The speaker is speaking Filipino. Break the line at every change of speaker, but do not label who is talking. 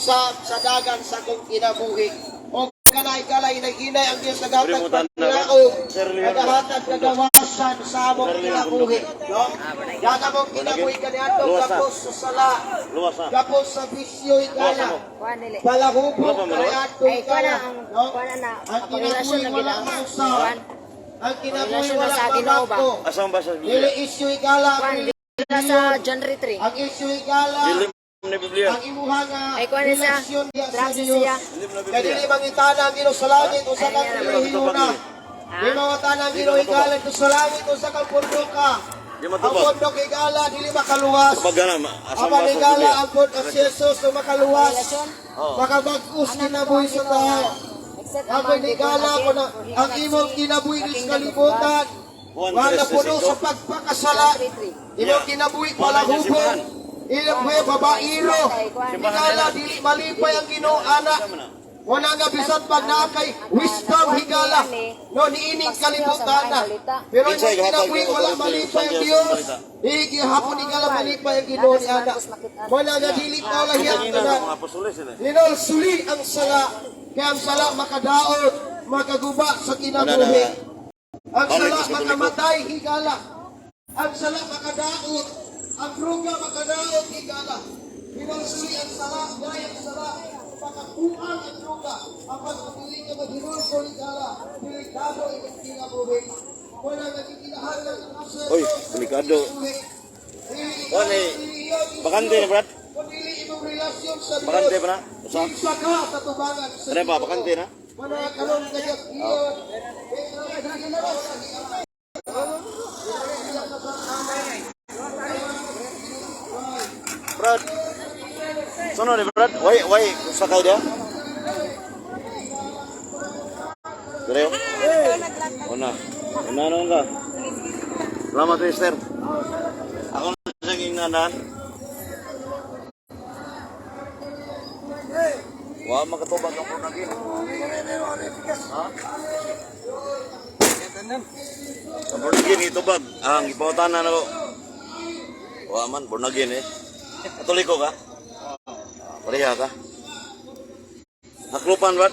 usab sa dagan sa kong kinabuhi. O kanay kalay hinay ang Dios naghatag paglaog, naghatag kagawasan sa among kinabuhi. No? Daga mong kinabuhi kaniadto kapos sa sala, kapos sa bisyo igala, palahubog kaniadto igala. No? Ang kinabuhi wala mausaw. Ang kinabuhi wala pagbato.
Asam ba sa
Dili isyu igala.
Sa John 3.
Ang isyu igala. Ang imuha nga relasyon sa Diyos. Kaya dili mangitana ang Ginoo sa langit usa ka relihiyona. Di mangitana ang Ginoo igalan sa langit usa ka pundo ka. Ang pundo kay igala dili makaluwas. Ang igala ang pundo si Jesus na makaluwas. Makabag-us kinabuhi sa tao. Ang igala ko na ang imong kinabuhi sa kalibutan. Wala puno sa pagpakasala. Imong kinabuhi palahubog. Ilang babairo, higala, dili malipay ang Ginoo ana. Wala nga bisan pag nakay wisdom higala. No, niining kalibutan na. Pero yung kinabuhi, wala malipay ang Diyos. Hapon higala malipay ang Ginoo ni ana. Wala nga dili pa lahiyang tanan. Linol, suli ang sala. Kaya ang sala makadaot, makaguba sa kinabuhi. Ang sala makamatay higala. Ang sala makadaot. Ang droga makadaot higala. Pinasuli ang sala, gayang sala. Pakakuan ang droga. Ang pagpapili ka mag-hinulso higala. Delikado itong kinabuhi. Wala nagkikinahan ng asal.
Uy, delikado. Bakante na, Brad?
Pagpili itong relasyon sa Diyos.
Bakante pa na?
Simsa ka sa tubangan sa
Ano ba, bakante na?
Wala kalong kanyang iyon.
Brad. Sono ni Brad. Why sakay dia? Direo. Una. Una ka. Selamat Mister. Ako na sa ingnanan. Wa makatubag ako na gid. Ha? Born again itubag. Ang ipawtanan nako. Wa man born again eh. Katoliko ka? Pareha ka? Haklupan, Brad?